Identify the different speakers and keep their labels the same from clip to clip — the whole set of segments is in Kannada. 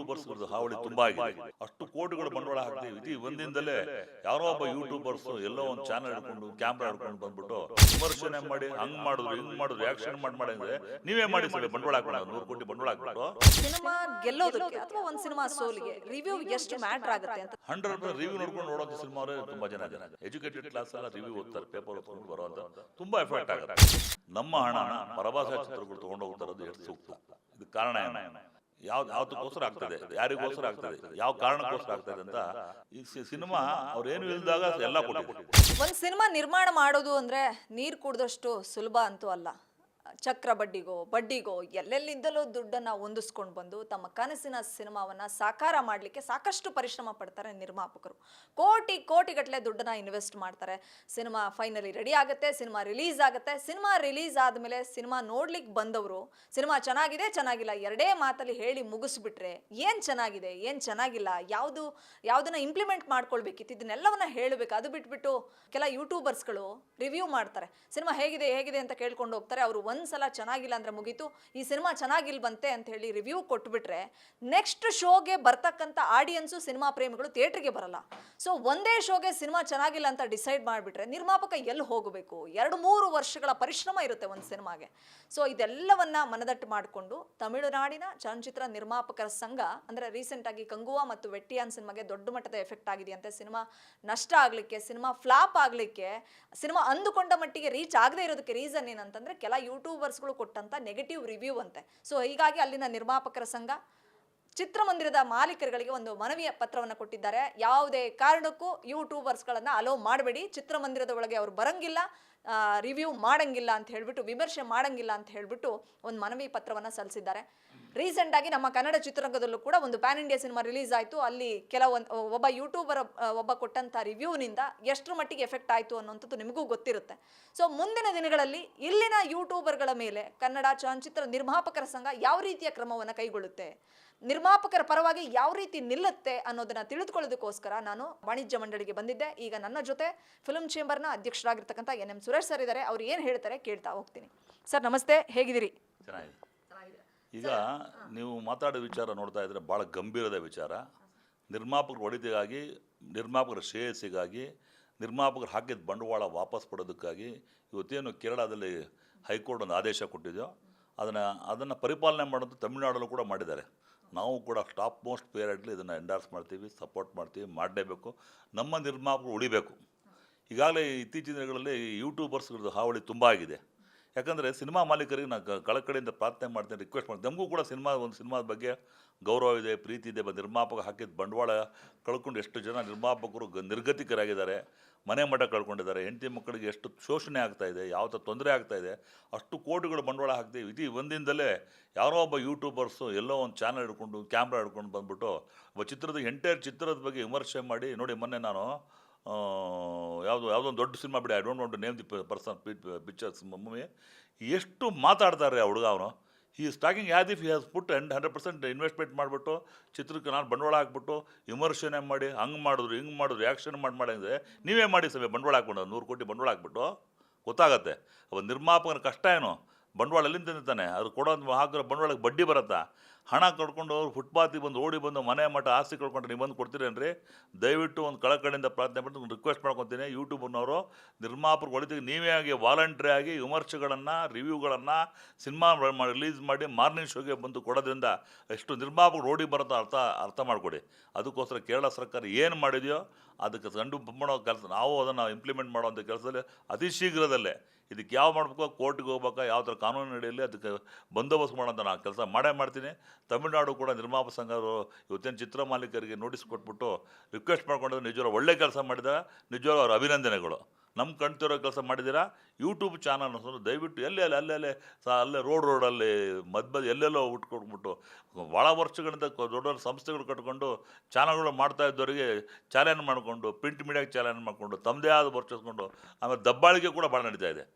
Speaker 1: ಯೂಟ್ಯೂಬರ್ಸ್ ಹಾವಳಿ ತುಂಬಾ ಆಗಿದೆ. ಅಷ್ಟು ಕೋಟಿಗಳು ಬಂಡವಾಳ ಹಾಕ್ತೀವಿ. ಇದು ಒಂದಿಂದಲೇ ಯಾರೋ ಒಬ್ಬ ಯೂಟ್ಯೂಬರ್ಸ್ ಎಲ್ಲೋ ಒಂದು ಚಾನಲ್ ಹಿಡ್ಕೊಂಡು ಕ್ಯಾಮ್ರಾ ಹಿಡ್ಕೊಂಡು ಬಂದ್ಬಿಟ್ಟು ವಿಮರ್ಶನೆ ಮಾಡಿ ಹಂಗ್ ಮಾಡಿದ್ರು ಹಿಂಗ್ ಮಾಡಿದ್ರು ರಿಯಾಕ್ಷನ್ ಮಾಡಿ ಅಂದ್ರೆ ನೀವೇ ಮಾಡಿ ಸರ್ ಬಂಡವಾಳ ಹಾಕೋಣ 100 ಕೋಟಿ ಬಂಡವಾಳ ಹಾಕ್ಬಿಟ್ಟು
Speaker 2: ಸಿನಿಮಾ ಗೆಲ್ಲೋದಕ್ಕೆ ಅಥವಾ ಒಂದು ಸಿನಿಮಾ ಸೋಲಿಗೆ ರಿವ್ಯೂ ಎಷ್ಟು ಮ್ಯಾಟರ್ ಆಗುತ್ತೆ ಅಂತ
Speaker 1: 100% ರಿವ್ಯೂ ನೋಡ್ಕೊಂಡು ನೋಡೋದು ಸಿನಿಮಾ ಅವರೇ ತುಂಬಾ ಜನ ಎಜುಕೇಟೆಡ್ ಕ್ಲಾಸ್ ಎಲ್ಲ ರಿವ್ಯೂ ಓದ್ತಾರೆ, ಪೇಪರ್ ಓದ್ಕೊಂಡು ಬರೋಂತ ತುಂಬಾ ಎಫೆಕ್ಟ್ ಆಗುತ್ತೆ. ನಮ್ಮ ಹಣನ ಪರಭಾಷಾ ಚಿತ್ರಗಳು ತಗೊಂಡು ಹೋಗ್ತಾರದು ಎಷ್ಟು ಸೂಕ್ತ? ಇದು ಕಾರಣ ಏನು? ಯಾವ್ದಕ್ಕೋಸ್ಕರ ಆಗ್ತದೆ, ಯಾರಿಗೋಸ್ಕರ ಆಗ್ತದೆ, ಯಾವ ಕಾರಣಕ್ಕೋಸ್ಕರ ಆಗ್ತದೆ ಅಂತ ಈ ಸಿನಿಮಾ ಅವ್ರೇನು ಇಲ್ದಾಗ ಎಲ್ಲ ಕೊಟ್ಟಿದ್ದಾರೆ.
Speaker 2: ಒಂದು ಸಿನಿಮಾ ನಿರ್ಮಾಣ ಮಾಡೋದು ಅಂದ್ರೆ ನೀರು ಕುಡಿದಷ್ಟು ಸುಲಭ ಅಂತೂ ಅಲ್ಲ. ಚಕ್ರ ಬಡ್ಡಿಗೋ ಎಲ್ಲೆಲ್ಲಿಂದಲೂ ದುಡ್ಡನ್ನು ಹೊಂದಿಸ್ಕೊಂಡು ಬಂದು ತಮ್ಮ ಕನಸಿನ ಸಿನಿಮಾವನ್ನು ಸಾಕಾರ ಮಾಡಲಿಕ್ಕೆ ಸಾಕಷ್ಟು ಪರಿಶ್ರಮ ಪಡ್ತಾರೆ ನಿರ್ಮಾಪಕರು. ಕೋಟಿಗಟ್ಟಲೆ ದುಡ್ಡನ್ನು ಇನ್ವೆಸ್ಟ್ ಮಾಡ್ತಾರೆ. ಸಿನಿಮಾ ಫೈನಲಿ ರೆಡಿ ಆಗುತ್ತೆ, ಸಿನಿಮಾ ರಿಲೀಸ್ ಆಗುತ್ತೆ. ಸಿನಿಮಾ ರಿಲೀಸ್ ಆದಮೇಲೆ ಸಿನಿಮಾ ನೋಡ್ಲಿಕ್ಕೆ ಬಂದವರು ಸಿನಿಮಾ ಚೆನ್ನಾಗಿದೆ ಚೆನ್ನಾಗಿಲ್ಲ ಎರಡೇ ಮಾತಲ್ಲಿ ಹೇಳಿ ಮುಗಿಸ್ಬಿಟ್ರೆ ಏನು ಚೆನ್ನಾಗಿದೆ ಏನು ಚೆನ್ನಾಗಿಲ್ಲ ಯಾವುದನ್ನ ಇಂಪ್ಲಿಮೆಂಟ್ ಮಾಡ್ಕೊಳ್ಬೇಕಿತ್ತು ಇದನ್ನೆಲ್ಲವನ್ನ ಹೇಳಬೇಕು. ಅದು ಬಿಟ್ಬಿಟ್ಟು ಕೆಲ ಯೂಟ್ಯೂಬರ್ಸ್ಗಳು ರಿವ್ಯೂ ಮಾಡ್ತಾರೆ. ಸಿನಿಮಾ ಹೇಗಿದೆ ಅಂತ ಕೇಳ್ಕೊಂಡು ಹೋಗ್ತಾರೆ. ಅವರು ಒಂದ್ಸಲ ಚೆನ್ನಾಗಿಲ್ಲ ಅಂದ್ರೆ ಮುಗೀತು, ಈ ಸಿನಿಮಾ ಚೆನ್ನಾಗಿಲ್ವಂತೆ ಅಂತ ಹೇಳಿ ರಿವ್ಯೂ ಕೊಟ್ಬಿಟ್ರೆ ನೆಕ್ಸ್ಟ್ ಶೋಗೆ ಬರ್ತಕ್ಕಂಥ ಆಡಿಯನ್ಸು ಸಿನಿಮಾ ಪ್ರೇಮಿಗಳು ಥಿಯೇಟ್ರಿಗೆ ಬರಲ್ಲ. ಸೊ ಒಂದೇ ಶೋಗೆ ಸಿನಿಮಾ ಚೆನ್ನಾಗಿಲ್ಲ ಅಂತ ಡಿಸೈಡ್ ಮಾಡಿಬಿಟ್ರೆ ನಿರ್ಮಾಪಕ ಎಲ್ಲಿ ಹೋಗಬೇಕು? 2-3 ವರ್ಷಗಳ ಪರಿಶ್ರಮ ಇರುತ್ತೆ ಒಂದು ಸಿನಿಮಾಗೆ. ಸೊ ಇದೆಲ್ಲವನ್ನ ಮನದಟ್ಟು ಮಾಡಿಕೊಂಡು ತಮಿಳುನಾಡಿನ ಚಲನಚಿತ್ರ ನಿರ್ಮಾಪಕರ ಸಂಘ ಅಂದರೆ ರೀಸೆಂಟಾಗಿ ಕಂಗುವಾ ಮತ್ತು ವೆಟ್ಟಿಯಾನ್ ಸಿನಿಮಾಗೆ ದೊಡ್ಡ ಮಟ್ಟದ ಎಫೆಕ್ಟ್ ಆಗಿದೆಯಂತೆ. ಸಿನಿಮಾ ನಷ್ಟ ಆಗಲಿಕ್ಕೆ, ಸಿನಿಮಾ ಫ್ಲಾಪ್ ಆಗಲಿಕ್ಕೆ, ಸಿನಿಮಾ ಅಂದುಕೊಂಡ ಮಟ್ಟಿಗೆ ರೀಚ್ ಆಗದೆ ಇರೋದಕ್ಕೆ ರೀಸನ್ ಏನಂತಂದರೆ ಕೆಲ ಯೂಟ್ಯೂಬರ್ಸ್ಗಳು ಕೊಟ್ಟಂಥ ನೆಗೆಟಿವ್ ರಿವ್ಯೂ ಅಂತೆ. ಸೊ ಹೀಗಾಗಿ ಅಲ್ಲಿನ ನಿರ್ಮಾಪಕರ ಸಂಘ ಚಿತ್ರಮಂದಿರದ ಮಾಲೀಕರುಗಳಿಗೆ ಒಂದು ಮನವಿಯ ಪತ್ರವನ್ನು ಕೊಟ್ಟಿದ್ದಾರೆ. ಯಾವುದೇ ಕಾರಣಕ್ಕೂ ಯೂಟ್ಯೂಬರ್ಸ್ಗಳನ್ನು ಅಲೋ ಮಾಡಬೇಡಿ, ಚಿತ್ರಮಂದಿರದ ಒಳಗೆ ಅವರು ಬರಂಗಿಲ್ಲ, ರಿವ್ಯೂ ಮಾಡಂಗಿಲ್ಲ ಅಂತ ಹೇಳ್ಬಿಟ್ಟು, ವಿಮರ್ಶೆ ಮಾಡಂಗಿಲ್ಲ ಅಂತ ಹೇಳ್ಬಿಟ್ಟು ಒಂದು ಮನವಿ ಪತ್ರವನ್ನು ಸಲ್ಲಿಸಿದ್ದಾರೆ. ರೀಸೆಂಟಾಗಿ ನಮ್ಮ ಕನ್ನಡ ಚಿತ್ರರಂಗದಲ್ಲೂ ಕೂಡ ಒಂದು ಪ್ಯಾನ್ ಇಂಡಿಯಾ ಸಿನಿಮಾ ರಿಲೀಸ್ ಆಯಿತು. ಅಲ್ಲಿ ಒಬ್ಬ ಯೂಟ್ಯೂಬರ್ ಕೊಟ್ಟಂಥ ರಿವ್ಯೂನಿಂದ ಎಷ್ಟರ ಮಟ್ಟಿಗೆ ಎಫೆಕ್ಟ್ ಆಯಿತು ಅನ್ನೋಂಥದ್ದು ನಿಮಗೂ ಗೊತ್ತಿರುತ್ತೆ. ಸೊ ಮುಂದಿನ ದಿನಗಳಲ್ಲಿ ಇಲ್ಲಿನ ಯೂಟ್ಯೂಬರ್ಗಳ ಮೇಲೆ ಕನ್ನಡ ಚಲನಚಿತ್ರ ನಿರ್ಮಾಪಕರ ಸಂಘ ಯಾವ ರೀತಿಯ ಕ್ರಮವನ್ನು ಕೈಗೊಳ್ಳುತ್ತೆ, ನಿರ್ಮಾಪಕರ ಪರವಾಗಿ ಯಾವ ರೀತಿ ನಿಲ್ಲುತ್ತೆ ಅನ್ನೋದನ್ನ ತಿಳಿದುಕೊಳ್ಳೋದಕ್ಕೋಸ್ಕರ ನಾನು ವಾಣಿಜ್ಯ ಮಂಡಳಿಗೆ ಬಂದಿದ್ದೆ. ಈಗ ನನ್ನ ಜೊತೆ ಫಿಲ್ಮ್ ಚೇಂಬರ್ನ ಅಧ್ಯಕ್ಷರಾಗಿರ್ತಕ್ಕಂಥ NM ಸುರೇಶ್ ಸರ್ ಇದ್ದಾರೆ. ಅವ್ರು ಏನು ಹೇಳ್ತಾರೆ ಕೇಳ್ತಾ ಹೋಗ್ತೀನಿ. ಸರ್ ನಮಸ್ತೆ, ಹೇಗಿದ್ದೀರಿ?
Speaker 1: ಚೆನ್ನಾಗಿದೆ. ಈಗ ನೀವು ಮಾತಾಡೋ ವಿಚಾರ ನೋಡ್ತಾ ಇದ್ರೆ ಭಾಳ ಗಂಭೀರದ ವಿಚಾರ. ನಿರ್ಮಾಪಕರ ಒಳಿತಿಗಾಗಿ, ನಿರ್ಮಾಪಕರ ಶ್ರೇಯಸ್ಸಿಗಾಗಿ, ನಿರ್ಮಾಪಕರು ಹಾಕಿದ ಬಂಡವಾಳ ವಾಪಸ್ ಪಡೋದಕ್ಕಾಗಿ ಇವತ್ತೇನು ಕೇರಳದಲ್ಲಿ ಹೈಕೋರ್ಟ್ ಒಂದು ಆದೇಶ ಕೊಟ್ಟಿದೆಯೋ ಅದನ್ನು ಪರಿಪಾಲನೆ ಮಾಡೋದು ತಮಿಳುನಾಡಲ್ಲೂ ಕೂಡ ಮಾಡಿದ್ದಾರೆ. ನಾವು ಕೂಡ ಟಾಪ್ ಮೋಸ್ಟ್ ಪೀರಿಯಡ್ಲಿ ಇದನ್ನು ಎಂಡಾರ್ಸ್ ಮಾಡ್ತೀವಿ, ಸಪೋರ್ಟ್ ಮಾಡ್ತೀವಿ, ಮಾಡಲೇಬೇಕು. ನಮ್ಮ ನಿರ್ಮಾಪಕರು ಉಳಿಬೇಕು. ಈಗಾಗಲೇ ಇತ್ತೀಚಿನ ದಿನಗಳಲ್ಲಿ ಯೂಟ್ಯೂಬರ್ಸ್ಗಳದ್ದು ಹಾವಳಿ ತುಂಬ ಆಗಿದೆ. ಯಾಕಂದರೆ ಸಿನಿಮಾ ಮಾಲೀಕರಿಗೆ ನಾನು ಕಳಕಳಿಯಿಂದ ಪ್ರಾರ್ಥನೆ ಮಾಡ್ತೇನೆ, ರಿಕ್ವೆಸ್ಟ್ ಮಾಡ್ತೀನಿ. ನಮಗೂ ಕೂಡ ಒಂದು ಸಿನಿಮಾದ ಬಗ್ಗೆ ಗೌರವ ಇದೆ, ಪ್ರೀತಿ ಇದೆ. ನಿರ್ಮಾಪಕ ಹಾಕಿದ ಬಂಡವಾಳ ಕಳ್ಕೊಂಡು ಎಷ್ಟು ಜನ ನಿರ್ಮಾಪಕರು ನಿರ್ಗತಿಕರಾಗಿದ್ದಾರೆ, ಮನೆ ಮಠ ಕಳ್ಕೊಂಡಿದ್ದಾರೆ, ಹೆಂಡತಿ ಮಕ್ಕಳಿಗೆ ಎಷ್ಟು ಶೋಷಣೆ ಆಗ್ತಾಯಿದೆ, ಯಾವ ಥರ ತೊಂದರೆ ಆಗ್ತಾಯಿದೆ, ಅಷ್ಟು ಕೋಟಿಗಳು ಬಂಡವಾಳ ಹಾಕ್ತೀವಿ. ಇದು ಒಂದಿಂದಲೇ ಯಾರೋ ಒಬ್ಬ ಯೂಟ್ಯೂಬರ್ಸು ಎಲ್ಲೋ ಒಂದು ಚಾನಲ್ ಹಿಡ್ಕೊಂಡು ಕ್ಯಾಮ್ರಾ ಹಿಡ್ಕೊಂಡು ಬಂದ್ಬಿಟ್ಟು ಎಂಟೈರ್ ಚಿತ್ರದ ಬಗ್ಗೆ ವಿಮರ್ಶೆ ಮಾಡಿ ನೋಡಿ. ಮೊನ್ನೆ ನಾನು ಯಾವುದೊಂದು ದೊಡ್ಡ ಸಿನಿಮಾ ಬಿಡಿ, I don't want to name the person pictures movie, ಎಷ್ಟು ಮಾತಾಡ್ತಾರೆ ಹುಡುಗ. ಅವನು ಈ stalking as if he has put 100% investment ಮಾಡಿಬಿಟ್ಟು ಚಿತ್ರಕ್ಕೆ ನಾನು ಬಂಡವಾಳ ಹಾಕ್ಬಿಟ್ಟು ವಿಮರ್ಶನೆ ಮಾಡಿ ಹಂಗೆ ಮಾಡಿದ್ರು ಹಿಂಗೆ ಮಾಡಿದ್ರು ರಿಯಾಕ್ಷನ್ ಮಾಡಿದ್ರೆ ನೀವೇ ಮಾಡಿ ಸಭೆ ಬಂಡವಾಳ ಹಾಕ್ಬಿಟ್ಟು 100 ಕೋಟಿ ಬಂಡವಾಳ ಹಾಕ್ಬಿಟ್ಟು ಗೊತ್ತಾಗತ್ತೆ ಒಬ್ಬ ನಿರ್ಮಾಪಕನ ಕಷ್ಟ ಏನು. ಬಂಡವಾಳ ಎಲ್ಲಿಂದ ತಿಂತಾನೆ? ಅದು ಕೊಡೋದು ಹಾಕಿರೋ ಬಂಡವಾಳಕ್ಕೆ ಬಡ್ಡಿ ಬರುತ್ತಾ? ಹಣ ಕಳ್ಕೊಂಡು ಅವ್ರು ಫುಟ್ಪಾತಿಗೆ ಬಂದು ಓಡಿ ಬಂದು ಮನೆ ಮಠ ಆಸ್ತಿ ಕಳ್ಕೊಂಡ್ರೆ ನೀವು ಬಂದು ಕೊಡ್ತೀರೇನ್ರಿ? ದಯವಿಟ್ಟು ಒಂದು ಕಳಕಳಿಯಿಂದ ಪ್ರಾರ್ಥನೆ ಮಾಡಿ ರಿಕ್ವೆಸ್ಟ್ ಮಾಡ್ಕೊತೀನಿ. ಯೂಟ್ಯೂಬ್ನವರು ನಿರ್ಮಾಪಕರು ಒಳಿತಿಗೆ ನೀವೇ ಆಗಿ ವಾಲಂಟ್ರಿ ಆಗಿ ವಿಮರ್ಶೆಗಳನ್ನು, ರಿವ್ಯೂಗಳನ್ನು ಸಿನಿಮಾ ರಿಲೀಸ್ ಮಾಡಿ ಮಾರ್ನಿಂಗ್ ಶೋಗೆ ಬಂದು ಕೊಡೋದ್ರಿಂದ ಎಷ್ಟು ನಿರ್ಮಾಪಕರು ಓಡಿ ಬರುತ್ತೋ ಅರ್ಥ ಮಾಡಿಕೊಡಿ. ಅದಕ್ಕೋಸ್ಕರ ಕೇರಳ ಸರ್ಕಾರ ಏನು ಮಾಡಿದೆಯೋ ಅದಕ್ಕೆ ಕಂಡು ಮಾಡೋ ಕೆಲಸ, ನಾವು ಅದನ್ನು ಇಂಪ್ಲಿಮೆಂಟ್ ಮಾಡೋವಂಥ ಕೆಲಸದಲ್ಲಿ ಅತಿ ಶೀಘ್ರದಲ್ಲೇ ಇದಕ್ಕೆ ಯಾವ ಮಾಡಬೇಕು, ಕೋರ್ಟ್ಗೆ ಹೋಗ್ಬೇಕಾ, ಯಾವ ಥರ ಕಾನೂನು ನಡೆಯಲಿ ಅದಕ್ಕೆ ಬಂದೋಬಸ್ತ್ ಮಾಡೋಂಥ ನಾನು ಕೆಲಸ ಮಾಡ್ತೀನಿ. ತಮಿಳುನಾಡು ಕೂಡ ನಿರ್ಮಾಪಕ ಸಂಘರು ಇವತ್ತೇನು ಚಿತ್ರ ಮಾಲೀಕರಿಗೆ ನೋಟಿಸ್ ಕೊಟ್ಬಿಟ್ಟು ರಿಕ್ವೆಸ್ಟ್ ಮಾಡ್ಕೊಂಡಿದ್ದು ನಿಜವಾಗ್ಲೂ ಒಳ್ಳೆ ಕೆಲಸ ಮಾಡಿದ್ದಾರೆ. ನಿಜವಾಗ್ಲೂ ಅವ್ರ ಅಭಿನಂದನೆಗಳು. ನಮ್ಮ ಕಣ್ತಿರೋ ಕೆಲಸ ಮಾಡಿದ್ದೀರಾ. ಯೂಟ್ಯೂಬ್ ಚಾನಲ್ ದಯವಿಟ್ಟು ಅಲ್ಲೇ ರೋಡಲ್ಲಿ ಮಧ್ಯ ಎಲ್ಲೆಲ್ಲೋ ಉಟ್ಕೊಟ್ಬಿಟ್ಟು ಭಾಳ ವರ್ಷಗಳಿಂದ ದೊಡ್ಡ ಸಂಸ್ಥೆಗಳು ಕಟ್ಕೊಂಡು ಚಾನಲ್ಗಳು ಮಾಡ್ತಾ ಇದ್ದವರಿಗೆ ಚಾಲೆಂಜ್ ಮಾಡಿಕೊಂಡು, ಪ್ರಿಂಟ್ ಮೀಡಿಯಾಗೆ ಚಾಲೆಂಜ್ ಮಾಡಿಕೊಂಡು, ತಮ್ಮದೇ ಆದ ವರ್ಚಿಸ್ಕೊಂಡು, ಆಮೇಲೆ ದಬ್ಬಾಳಿಕೆ ಕೂಡ ಭಾಳ ನಡೀತಾ ಇದೆ.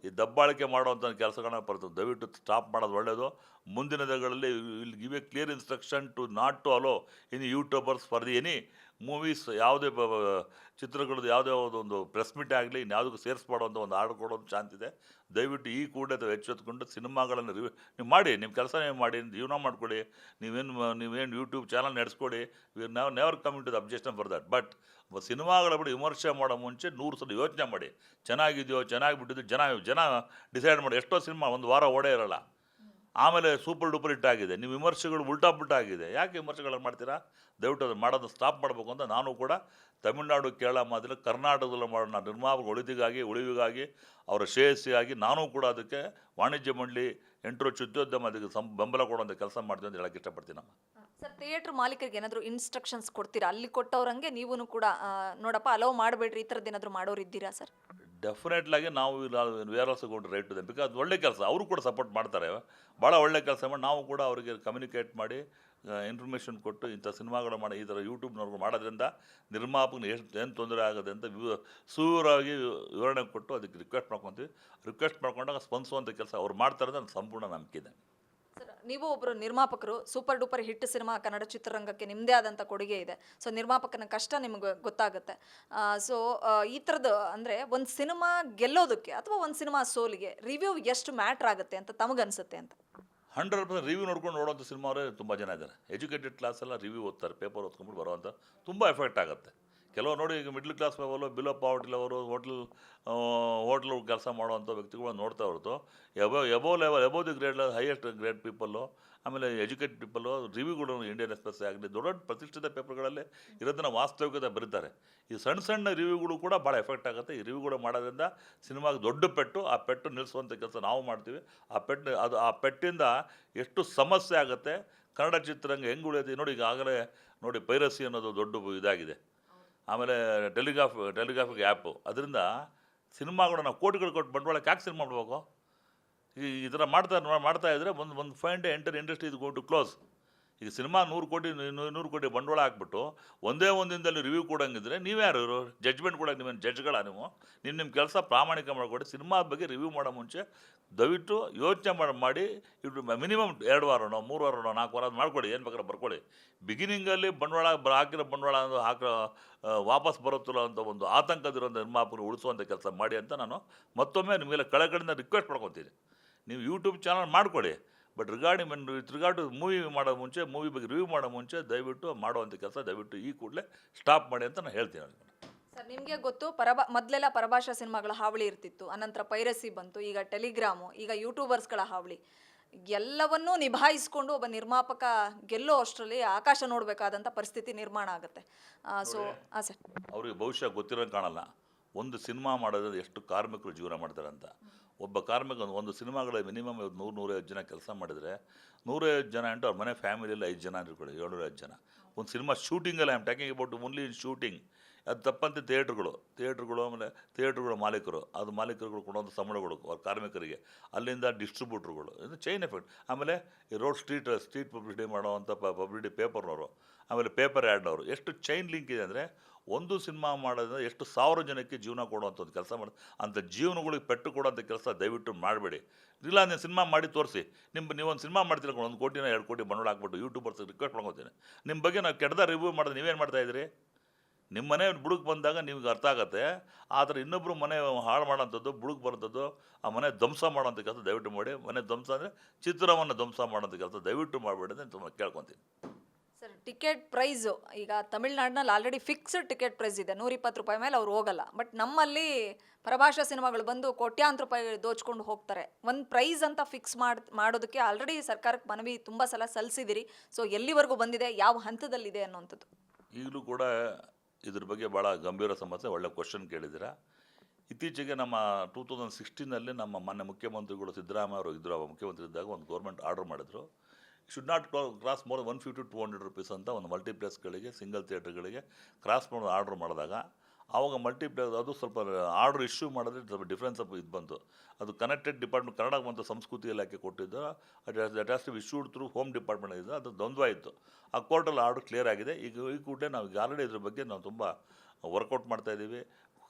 Speaker 1: ಈ ದಬ್ಬಾಳಿಕೆ ಮಾಡುವಂಥ ಕೆಲಸಗಳನ್ನ ಬರ್ತದೆ. ದಯವಿಟ್ಟು ಸ್ಟಾಪ್ ಮಾಡೋದು ಒಳ್ಳೆಯದು. ಮುಂದಿನ ದಿನಗಳಲ್ಲಿ will give a clear instruction to not to allow in YouTubers for the any movies ಯಾವುದೇ ಚಿತ್ರಗಳದ್ದು ಯಾವುದೇ ಒಂದು ಪ್ರೆಸ್ ಮೀಟ್ ಆಗಲಿ ಇನ್ಯಾವುದಕ್ಕೂ ಸೇರಿಸ್ಬಾರ್ದು ಅಂತ ಒಂದು ಆರ್ಡರ್ ಕೊಡೋದು ಚಾನ್ಸ್ ಇದೆ. ದಯವಿಟ್ಟು ಈ ಕೂಡಲೇ ತಾವು ಎಚ್ಚೆತ್ತುಕೊಂಡು ಸಿನಿಮಾಗಳನ್ನು ನೀವು ಮಾಡಿ, ನಿಮ್ಮ ಕೆಲಸ ನೀವು ಮಾಡಿ, ಜೀವನ ಮಾಡಿಕೊಡಿ, ನೀವೇನು ಯೂಟ್ಯೂಬ್ ಚಾನಲ್ ನಡೆಸ್ಕೊಡಿ. ವಿ ನಾವು never coming to the objection for that. But ಸಿನಿಮಾಗಳ ಬಿಡಿ ವಿಮರ್ಶೆ ಮಾಡೋ ಮುಂಚೆ 100 ಸಲ ಯೋಚನೆ ಮಾಡಿ, ಚೆನ್ನಾಗಿದೆಯೋ ಚೆನ್ನಾಗಿಬಿಟ್ಟಿದ್ದು ಜನ ಡಿಸೈಡ್ ಮಾಡಿ. ಎಷ್ಟೋ ಸಿನಿಮಾ ಒಂದು ವಾರ ಓಡೇ ಇರೋಲ್ಲ, ಆಮೇಲೆ ಸೂಪರ್ ಡೂಪರ್ ಹಿಟ್ ಆಗಿದೆ. ನೀವು ವಿಮರ್ಶೆಗಳು ಉಲ್ಟಾ ಪುಲ್ಟಾ ಆಗಿದೆ, ಯಾಕೆ ವಿಮರ್ಶೆಗಳನ್ನು ಮಾಡ್ತೀರಾ? ದಯವಿಟ್ಟು ಅದು ಮಾಡೋದು ಸ್ಟಾಪ್ ಮಾಡಬೇಕು ಅಂತ ನಾನು ಕೂಡ ತಮಿಳುನಾಡು ಕೇರಳ ಮಾದರಿ ಕರ್ನಾಟಕದಲ್ಲಿ ಮಾಡೋಣ ನಿರ್ಮಾಪಕ ಉಳಿವಿಗಾಗಿ ಅವರ ಶ್ರೇಯಸ್ಸಿಗಾಗಿ ನಾನು ಕೂಡ ಅದಕ್ಕೆ ವಾಣಿಜ್ಯ ಮಂಡಳಿ ಎಂಟರು ಚಿತ್ರೋದ್ಯಮ ಅದಕ್ಕೆ ಬೆಂಬಲ ಕೊಡುವಂಥ ಕೆಲಸ ಮಾಡ್ತೀವಿ ಅಂತ ಹೇಳಕ್ಕೆ ಇಷ್ಟಪಡ್ತೀನಿ.
Speaker 2: ಸರ್, ಥಿಯೇಟ್ರ್ ಮಾಲೀಕರಿಗೆ ಏನಾದರೂ ಇನ್ಸ್ಟ್ರಕ್ಷನ್ಸ್ ಕೊಡ್ತೀರಾ? ಅಲ್ಲಿ ಕೊಟ್ಟವ್ರಂಗೆ ನೀವು ಕೂಡ ನೋಡಪ್ಪ ಅಲೋ ಮಾಡಬೇಡ್ರಿ ಈ ಥರದ್ದು ಏನಾದರೂ ಮಾಡೋರು ಇದ್ದೀರಾ ಸರ್?
Speaker 1: ಡೆಫಿನೆಟ್ಲಾಗಿ ನಾವು were also gone to write to them, because ಒಳ್ಳೆ ಕೆಲಸ ಅವರು ಕೂಡ ಸಪೋರ್ಟ್ ಮಾಡ್ತಾರೆ, ಭಾಳ ಒಳ್ಳೆ ಕೆಲಸ ಮಾಡಿ. ನಾವು ಕೂಡ ಅವರಿಗೆ ಕಮ್ಯುನಿಕೇಟ್ ಮಾಡಿ ಇನ್ಫಾರ್ಮೇಷನ್ ಕೊಟ್ಟು ಇಂಥ ಸಿನಿಮಾಗಳು ಮಾಡಿ ಈ ಥರ ಯೂಟ್ಯೂಬ್ನವ್ರಿಗೆ ಮಾಡೋದ್ರಿಂದ ನಿರ್ಮಾಪಕನ ಏನು ತೊಂದರೆ ಆಗುತ್ತೆ ಅಂತ ಸುವಿವರವಾಗಿ ವಿವರಣೆ ಕೊಟ್ಟು ಅದಕ್ಕೆ ರಿಕ್ವೆಸ್ಟ್ ಮಾಡ್ಕೊತೀವಿ. ರಿಕ್ವೆಸ್ಟ್ ಮಾಡ್ಕೊಂಡಾಗ ಸ್ಪಂದಿಸುವಂಥ ಕೆಲಸ ಅವ್ರು ಮಾಡ್ತಾರೆ ಅಂತ ಸಂಪೂರ್ಣ ನಂಬಿಕೆ ಇದೆ.
Speaker 2: ಸರ್, ನೀವು ಒಬ್ಬರು ನಿರ್ಮಾಪಕರು, super duper hit cinema Kannada ಚಿತ್ರರಂಗಕ್ಕೆ ನಿಮ್ಮದೇ ಆದಂಥ ಕೊಡುಗೆ ಇದೆ. ಸೊ ನಿರ್ಮಾಪಕನ ಕಷ್ಟ ನಿಮಗೆ ಗೊತ್ತಾಗುತ್ತೆ. ಸೊ ಈ ಥರದ್ದು ಅಂದರೆ ಒಂದು ಸಿನಿಮಾ ಗೆಲ್ಲೋದಕ್ಕೆ ಅಥವಾ ಒಂದು ಸಿನಿಮಾ ಸೋಲಿಗೆ ರಿವ್ಯೂ ಎಷ್ಟು ಮ್ಯಾಟ್ರ್ ಆಗುತ್ತೆ ಅಂತ ತಮಗನ್ಸುತ್ತೆ ಅಂತ?
Speaker 1: 100% ರಿವ್ಯೂ ನೋಡ್ಕೊಂಡು ನೋಡೋಂಥ ಸಿನಿಮಾ ಅವರೇ ತುಂಬ ಜನ ಇದ್ದಾರೆ. ಎಜುಕೇಟೆಡ್ ಕ್ಲಾಸ್ ಎಲ್ಲ ರಿವ್ಯೂ ಓದ್ತಾರೆ, ಪೇಪರ್ ಓದ್ಕೊಂಡ್ಬಿಟ್ಟು ಬರೋವಂಥ ತುಂಬ ಎಫೆಕ್ಟ್ ಆಗುತ್ತೆ. ಕೆಲವು ನೋಡಿ, ಈಗ middle class level, below poverty level, hotel ಕೆಲಸ ಮಾಡುವಂಥ ವ್ಯಕ್ತಿಗಳು ನೋಡ್ತಾ ಹೊರತು above the grade highest grade people, ಆಮೇಲೆ ಎಜುಕೇಟೆಡ್ ಪೀಪಲ್ಲು ರಿವ್ಯೂಗಳು ಇಂಡಿಯನ್ ಎಕ್ಸ್‌ಪ್ರೆಸ್ ಆಗಲಿ ದೊಡ್ಡ ದೊಡ್ಡ ಪ್ರತಿಷ್ಠಿತ ಪೇಪರ್ಗಳಲ್ಲಿ ಇರೋದನ್ನು ವಾಸ್ತವಿಕತೆ ಬರೀತಾರೆ. ಈ ಸಣ್ಣ ಸಣ್ಣ ರಿವ್ಯೂಗಳು ಕೂಡ ಭಾಳ ಎಫೆಕ್ಟ್ ಆಗುತ್ತೆ. ಈ ರಿವ್ಯೂಗಳು ಮಾಡೋದ್ರಿಂದ ಸಿನಿಮಾಗೆ ದೊಡ್ಡ ಪೆಟ್ಟು, ಆ ಪೆಟ್ಟು ನಿಲ್ಲಿಸುವಂಥ ಕೆಲಸ ನಾವು ಮಾಡ್ತೀವಿ. ಆ ಪೆಟ್ಟಿಂದ ಎಷ್ಟು ಸಮಸ್ಯೆ ಆಗುತ್ತೆ, ಕನ್ನಡ ಚಿತ್ರರಂಗ ಹೆಂಗೆ ಉಳಿಯುತ್ತೆ ನೋಡಿ. ಈಗಾಗಲೇ ನೋಡಿ, ಪೈರಸಿ ಅನ್ನೋದು ದೊಡ್ಡ ಇದಾಗಿದೆ. ಆಮೇಲೆ ಟೆಲಿಗ್ರಾಫಿಕ್ ಆ್ಯಪು, ಅದರಿಂದ ಸಿನಿಮಾಗಳು ನಾವು ಕೋಟಿಗಳು ಕೊಟ್ಟು ಬಂಡವಾಳಕ್ಕೆ ಯಾಕೆ ಸಿನಿಮಾ ಮಾಡಬೇಕು? ಈ ಥರ ಮಾಡ್ತಾ ಇದ್ದರೆ ಒಂದು ಫೈನ್ ಡೇ ಎಂಟರ್ ಇಂಡಸ್ಟ್ರಿ ಇದು ಗೋ ಟು ಕ್ಲೋಸ್. ಈಗ ಸಿನಿಮಾ 100 ಕೋಟಿ ಬಂಡವಾಳ ಹಾಕ್ಬಿಟ್ಟು ಒಂದೇ ಒಂದು ದಿನದಲ್ಲಿ ರಿವ್ಯೂ ಕೊಡೋಂಗಿದ್ರೆ ನೀವ್ಯಾರು ಜಡ್ಜ್ಮೆಂಟ್ ಕೊಡೋಕೆ? ನೀವೇನು ಜಡ್ಜ್ಗಳ? ನಿಮ್ಮ ಕೆಲಸ ಪ್ರಾಮಾಣಿಕ ಮಾಡಿಕೊಡಿ. ಸಿನಿಮಾ ಬಗ್ಗೆ ರಿವ್ಯೂ ಮಾಡೋ ಮುಂಚೆ ದಯವಿಟ್ಟು ಯೋಚನೆ ಮಾಡಿ ಇಟ್ಟು ಮಿನಿಮಮ್ 2 ವಾರನೋ 3 ವಾರನೋ 4 ವಾರ ಮಾಡ್ಕೊಳ್ಳಿ, ಏನು ಬೇಕಾದ್ರೆ ಬರ್ಕೊಳ್ಳಿ. ಬಿಗಿನಿಂಗಲ್ಲಿ ಬಂಡವಾಳ ಹಾಕಿರೋ ಬಂಡವಾಳ ವಾಪಸ್ ಬರುತ್ತಿಲ್ಲ ಅಂತ ಒಂದು ಆತಂಕದಿರೋಂಥ ನಿರ್ಮಾಪಕರು ಉಳಿಸುವಂಥ ಕೆಲಸ ಮಾಡಿ ಅಂತ ನಾನು ಮತ್ತೊಮ್ಮೆ ನಿಮಗೆಲ್ಲ ಕಡೆಯಿಂದ ರಿಕ್ವೆಸ್ಟ್ ಮಾಡ್ಕೊತೀನಿ. ನೀವು ಯೂಟ್ಯೂಬ್ ಚಾನಲ್ ಮಾಡ್ಕೊಳ್ಳಿ, ಬಟ್ ರಿಗಾರ್ಡ್ ಮೂವಿ ಮಾಡೋ ಮುಂಚೆ, ಮೂವಿ ಬಗ್ಗೆ ರಿವ್ಯೂ ಮಾಡೋ ಮುಂಚೆ ದಯವಿಟ್ಟು ಮಾಡುವಂಥ ಕೆಲಸ ದಯವಿಟ್ಟು ಈ ಕೂಡಲೇ ಸ್ಟಾಪ್ ಮಾಡಿ ಅಂತ ನಾನು ಹೇಳ್ತೀನಿ.
Speaker 2: ಸರ್, ನಿಮಗೆ ಗೊತ್ತು, ಮೊದಲೆಲ್ಲ ಪರಭಾಷಾ ಸಿನಿಮಾಗಳ ಹಾವಳಿ ಇರ್ತಿತ್ತು, ಅನಂತರ ಪೈರಸಿ ಬಂತು, ಈಗ ಟೆಲಿಗ್ರಾಮು, ಈಗ ಯೂಟ್ಯೂಬರ್ಸ್ಗಳ ಹಾವಳಿ. ಎಲ್ಲವನ್ನೂ ನಿಭಾಯಿಸ್ಕೊಂಡು ಒಬ್ಬ ನಿರ್ಮಾಪಕ ಗೆಲ್ಲೋ ಅಷ್ಟರಲ್ಲಿ ಆಕಾಶ ನೋಡಬೇಕಾದಂಥ ಪರಿಸ್ಥಿತಿ ನಿರ್ಮಾಣ ಆಗುತ್ತೆ. ಸೊ ಸರ್,
Speaker 1: ಅವ್ರಿಗೆ ಬಹುಶಃ ಗೊತ್ತಿರೋದು ಕಾಣಲ್ಲ, ಒಂದು ಸಿನಿಮಾ ಮಾಡೋದ್ರಿಂದ ಎಷ್ಟು ಕಾರ್ಮಿಕರು ಜೀವನ ಮಾಡ್ತಾರೆ ಅಂತ. ಒಬ್ಬ ಕಾರ್ಮಿಕ ಒಂದು ಸಿನಿಮಾಗಳ ಮಿನಿಮಮ್ 100-150 ಜನ ಕೆಲಸ ಮಾಡಿದರೆ 150 ಜನ ಅಂಟು ಅವ್ರ ಮನೆ ಫ್ಯಾಮಿಲಿಯಲ್ಲಿ 5 ಜನ ಇರ್ಕೊಳ್ಳಿ, 750 ಜನ. ಒಂದು ಸಿನಿಮಾ ಶೂಟಿಂಗಲ್ಲಿ I am talking about only in shooting. ಅದು ತಪ್ಪಂತೆ ಥಿಯೇಟ್ರುಗಳು ಆಮೇಲೆ ಥಿಯೇಟ್ರುಗಳ ಮಾಲೀಕರು, ಅದು ಮಾಲೀಕರುಗಳು ಕೊಡುವಂಥ ಸಂಬಳಗಳು ಅವ್ರ ಕಾರ್ಮಿಕರಿಗೆ, ಅಲ್ಲಿಂದ ಡಿಸ್ಟ್ರಿಬ್ಯೂಟ್ರುಗಳು, ಇದು ಚೈನ್ ಎಫೆಕ್ಟ್. ಆಮೇಲೆ ಈ ಸ್ಟ್ರೀಟ್ ಪಬ್ಲಿಸಿಟಿ ಮಾಡೋವಂಥ ಪಬ್ಲಿಸಿಟಿ ಪೇಪರ್ನವರು, ಆಮೇಲೆ ಪೇಪರ್ ಆ್ಯಡ್ನವರು, ಎಷ್ಟು ಚೈನ್ ಲಿಂಕ್ ಇದೆ ಅಂದರೆ ಒಂದು ಸಿನಿಮಾ ಮಾಡೋದ್ರಿಂದ ಎಷ್ಟು 1000 ಜನಕ್ಕೆ ಜೀವನ ಕೊಡುವಂಥ ಒಂದು ಕೆಲಸ ಮಾಡಿ ಅಂಥ ಜೀವನಗಳಿಗೆ ಪೆಟ್ಟು ಕೊಡುವಂಥ ಕೆಲಸ ದಯವಿಟ್ಟು ಮಾಡಬೇಡಿ. ಇಲ್ಲ, ನೀವು ಸಿನಿಮಾ ಮಾಡಿ ತೋರಿಸಿ. ನೀವೊಂದು ಸಿನಿಮಾ ಮಾಡ್ತೀರ, 1 ಕೋಟಿನ 2 ಕೋಟಿ ಬಂಡವಾಳ ಹಾಕ್ಬಿಟ್ಟು ಯೂಟ್ಯೂಬರ್ಸ್ ರಿಕ್ವೆಸ್ಟ್ ಮಾಡ್ಕೊತೀನಿ. ನಿಮ್ಮ ಬಗ್ಗೆ ನಾವು ಕೆಟ್ಟದ ರಿವ್ಯೂ ಮಾಡಿದ್ರೆ ನೀವೇನು ಮಾಡ್ತಾಯಿದ್ರಿ? ನಿಮ್ಮ ಮನೆ ಬುಡಕ್ಕೆ ಬಂದಾಗ ನಿಮ್ಗೆ ಅರ್ಥ ಆಗುತ್ತೆ. ಆದರೆ ಇನ್ನೊಬ್ಬರು ಮನೆ ಹಾಳು ಮಾಡೋಂಥದ್ದು, ಬುಡಕ್ಕೆ ಬರೋಂಥದ್ದು, ಆ ಮನೆ ಧ್ವಂಸ ಮಾಡೋಂಥ ಕೆಲಸ ದಯವಿಟ್ಟು ಮಾಡಿ. ಮನೆ ಧ್ವಂಸ ಅಂದರೆ ಚಿತ್ರವನ್ನು ಧ್ವಂಸ ಮಾಡೋಂಥ ಕೆಲಸ ದಯವಿಟ್ಟು ಮಾಡಬೇಡಿ ಅಂತ ತುಂಬ ಕೇಳ್ಕೊತೀನಿ.
Speaker 2: ಸರ್, ಟಿಕೆಟ್ ಪ್ರೈಸು ಈಗ ತಮಿಳ್ನಾಡಿನಲ್ಲಿ ಆಲ್ರೆಡಿ ಫಿಕ್ಸ್ಡ್ ಟಿಕೆಟ್ ಪ್ರೈಸ್ ಇದೆ, 120 ರೂಪಾಯಿ ಮೇಲೆ ಅವ್ರು ಹೋಗಲ್ಲ. ಬಟ್ ನಮ್ಮಲ್ಲಿ ಪರಭಾಷಾ ಸಿನಿಮಾಗಳು ಬಂದು ಕೋಟ್ಯಾಂತರ ರೂಪಾಯಿ ದೋಚ್ಕೊಂಡು ಹೋಗ್ತಾರೆ. ಒಂದು ಪ್ರೈಸ್ ಅಂತ ಫಿಕ್ಸ್ ಮಾಡೋದಕ್ಕೆ ಆಲ್ರೆಡಿ ಸರ್ಕಾರಕ್ಕೆ ಮನವಿ ತುಂಬ ಸಲ ಸಲ್ಲಿಸಿದಿರಿ. ಸೊ ಎಲ್ಲಿವರೆಗೂ ಬಂದಿದೆ, ಯಾವ ಹಂತದಲ್ಲಿದೆ ಅನ್ನೋಂಥದ್ದು?
Speaker 1: ಈಗಲೂ ಕೂಡ ಇದ್ರ ಬಗ್ಗೆ ಭಾಳ ಗಂಭೀರ ಸಮಸ್ಯೆ, ಒಳ್ಳೆ ಕ್ವಶನ್ ಕೇಳಿದ್ದೀರಾ. ಇತ್ತೀಚೆಗೆ ನಮ್ಮ 2016ನಲ್ಲಿ ನಮ್ಮ ಮಾನ್ಯ ಮುಖ್ಯಮಂತ್ರಿಗಳು ಸಿದ್ದರಾಮಯ್ಯ ಅವರು ಇದ್ದರು, ಮುಖ್ಯಮಂತ್ರಿ ಇದ್ದಾಗ ಒಂದು ಗೌರ್ಮೆಂಟ್ ಆರ್ಡರ್ ಮಾಡಿದ್ರು, should not cross more 150-200 rupees ಅಂತ ಒಂದು ಮಲ್ಟಿಪ್ಲೆಕ್ಸ್ಗಳಿಗೆ, ಸಿಂಗಲ್ ಥಿಯೇಟರ್ಗಳಿಗೆ ಕ್ರಾಸ್ ಮಾಡೋದು ಆರ್ಡ್ರ್ ಮಾಡಿದಾಗ, ಆವಾಗ ಮಲ್ಟಿಪ್ಲೆಕ್ಸ್ ಅದು ಸ್ವಲ್ಪ ಆರ್ಡ್ರ್ ಇಶ್ಯೂ ಮಾಡಿದ್ರೆ ಸ್ವಲ್ಪ ಡಿಫ್ರೆನ್ಸ್ ಇದು ಬಂತು. ಅದು ಕನೆಕ್ಟೆಡ್ ಡಿಪಾರ್ಟ್ಮೆಂಟ್, ಕನ್ನಡ ಮತ್ತು ಸಂಸ್ಕೃತಿ ಇಲಾಖೆ ಕೊಟ್ಟಿದ್ದು, that has to be issued through home department ಇದೆ. ಅದು ದ್ವಂದ್ವ ಇತ್ತು. ಆ ಕೋರ್ಟಲ್ಲಿ ಆರ್ಡ್ರ್ ಕ್ಲಿಯರ್ ಆಗಿದೆ. ಈಗ ಈ ಕೂಡಲೇ ನಾವು ಆಲ್ರೆಡಿ ಇದ್ರ ಬಗ್ಗೆ ನಾವು ತುಂಬ ವರ್ಕೌಟ್ ಮಾಡ್ತಾಯಿದ್ದೀವಿ.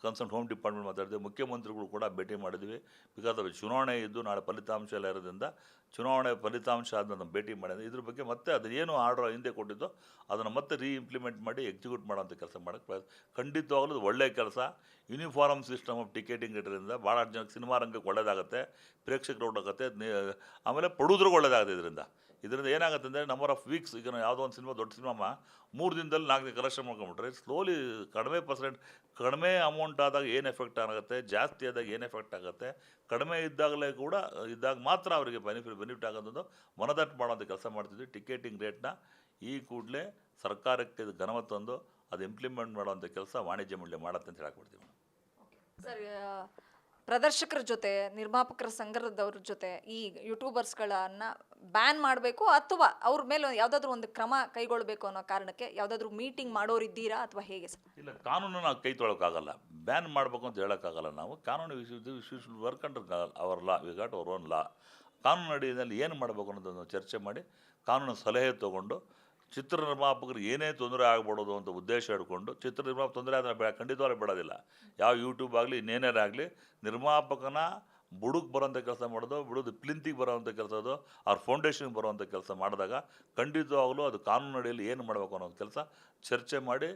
Speaker 1: ಕನ್ಸರ್ನ್ ಹೋಮ್ ಡಿಪಾರ್ಟ್ಮೆಂಟ್ ಮಾತಾಡಿದ್ವಿ, ಮುಖ್ಯಮಂತ್ರಿಗಳು ಕೂಡ ಭೇಟಿ ಮಾಡಿದ್ವಿ. ಬಿಕಾಸ್ ಆಫ್ ಚುನಾವಣೆ ಇದ್ದು ನಾಳೆ ಫಲಿತಾಂಶ ಎಲ್ಲ ಇರೋದ್ರಿಂದ ಚುನಾವಣೆ ಫಲಿತಾಂಶ ಆದ ಭೇಟಿ ಮಾಡಿದ್ವಿ. ಇದ್ರ ಬಗ್ಗೆ ಮತ್ತೆ ಅದು ಏನು ಆರ್ಡರ್ ಹಿಂದೆ ಕೊಟ್ಟಿದ್ದೋ ಅದನ್ನು ಮತ್ತೆ ಇಂಪ್ಲಿಮೆಂಟ್ ಮಾಡಿ ಎಕ್ಸಿಕ್ಯೂಟ್ ಮಾಡೋಂಥ ಕೆಲಸ ಮಾಡೋಕ್ಕೆ ಖಂಡಿತವಾಗಲೂ ಅದು ಒಳ್ಳೆಯ ಕೆಲಸ. ಯೂನಿಫಾರ್ಮ್ ಸಿಸ್ಟಮ್ ಆಫ್ ಟಿಕೆಟಿಂಗ್ ಇರೋದ್ರಿಂದ ಭಾಳ ಜನಕ್ಕೆ ಸಿನಿಮಾ ರಂಗಕ್ಕೆ ಒಳ್ಳೆಯದಾಗುತ್ತೆ, ಪ್ರೇಕ್ಷಕರು ಒಳ್ಳೆದಾಗುತ್ತೆ, ಆಮೇಲೆ ಪಡುದ್ರಿಗೆ ಒಳ್ಳೆಯದಾಗುತ್ತೆ. ಇದರಿಂದ ಏನಾಗುತ್ತೆ ಅಂದರೆ ನಂಬರ್ ಆಫ್ ವೀಕ್ಸ್, ಈಗ ನಾವು ಯಾವುದೋ ಒಂದು ಸಿನಿಮಾ ದೊಡ್ಡ ಸಿನಿಮಾ 3 ದಿನದಲ್ಲಿ 4 ಕಲೆಕ್ಷನ್ ಮಾಡ್ಕೊಂಬಿಟ್ರೆ ಸ್ಲೋಲಿ ಕಡಿಮೆ ಅಮೌಂಟ್ ಆದಾಗ ಏನು ಎಫೆಕ್ಟ್ ಆಗುತ್ತೆ, ಜಾಸ್ತಿ ಆದಾಗ ಏನು ಎಫೆಕ್ಟ್ ಆಗುತ್ತೆ, ಕಡಿಮೆ ಇದ್ದಾಗ ಮಾತ್ರ ಅವರಿಗೆ ಬೆನಿಫಿಟ್ ಆಗೋದು ಮನದಟ್ಟು ಮಾಡೋಂಥ ಕೆಲಸ ಮಾಡ್ತಿದ್ವಿ. ಟಿಕೆಟಿಂಗ್ ರೇಟ್ನ ಈ ಕೂಡಲೇ ಸರ್ಕಾರಕ್ಕೆ ಗಮನ ತಂದು ಅದು ಇಂಪ್ಲಿಮೆಂಟ್ ಮಾಡೋವಂಥ ಕೆಲಸ ವಾಣಿಜ್ಯ ಮಂಡಳಿ ಮಾಡುತ್ತೆ ಅಂತ ಹೇಳಕ್ಬಿಡ್ತೀವಿ.
Speaker 2: ಸರ್, ಪ್ರದರ್ಶಕರ ಜೊತೆ ನಿರ್ಮಾಪಕರ ಸಂಘದವ್ರ ಜೊತೆ ಈ ಯೂಟ್ಯೂಬರ್ಸ್ಗಳನ್ನ ಬ್ಯಾನ್ ಮಾಡಬೇಕು ಅಥವಾ ಅವ್ರ ಮೇಲೆ ಯಾವುದಾದ್ರೂ ಒಂದು ಕ್ರಮ ಕೈಗೊಳ್ಳಬೇಕು ಅನ್ನೋ ಕಾರಣಕ್ಕೆ ಯಾವುದಾದ್ರೂ ಮೀಟಿಂಗ್ ಮಾಡೋರಿದ್ದೀರಾ ಅಥವಾ ಹೇಗೆ ಸರ್?
Speaker 1: ಇಲ್ಲ, ಕಾನೂನು ನಾವು ಕೈ ತೊಳೋಕ್ಕಾಗಲ್ಲ, ಬ್ಯಾನ್ ಮಾಡಬೇಕು ಅಂತ ಹೇಳೋಕ್ಕಾಗಲ್ಲ. ನಾವು ಕಾನೂನು work under our law, we got our own law. ಕಾನೂನು ಅಡಿಯಲ್ಲಿ ಏನು ಮಾಡಬೇಕು ಅನ್ನೋದನ್ನು ಚರ್ಚೆ ಮಾಡಿ ಕಾನೂನು ಸಲಹೆ ತೊಗೊಂಡು ಚಿತ್ರ ನಿರ್ಮಾಪಕರಿಗೆ ಏನೇ ತೊಂದರೆ ಆಗ್ಬಿಡೋದು ಅಂತ ಉದ್ದೇಶ ಇಟ್ಕೊಂಡು ಚಿತ್ರ ನಿರ್ಮಾಪಕ ತೊಂದರೆ ಆದರೆ ಖಂಡಿತವಾಗ್ಲೂ ಬಿಡೋದಿಲ್ಲ. ಯಾವ ಯೂಟ್ಯೂಬ್ ಆಗಲಿ ಇನ್ನೇನೇ ಆಗಲಿ ನಿರ್ಮಾಪಕನ ಬುಡಕ್ಕೆ ಬರೋಂಥ ಕೆಲಸ ಮಾಡೋದು, ಬಿಡೋದು ಪ್ಲಿಂತಿಗೆ ಬರೋವಂಥ ಕೆಲಸ, ಅದು ಅವ್ರ ಫೌಂಡೇಶನ್ಗೆ ಬರೋವಂಥ ಕೆಲಸ ಮಾಡಿದಾಗ ಖಂಡಿತವಾಗಲೂ ಅದು ಕಾನೂನು ಅಡಿಯಲ್ಲಿ ಏನು ಮಾಡಬೇಕು ಅನ್ನೋ ಕೆಲಸ ಚರ್ಚೆ ಮಾಡಿ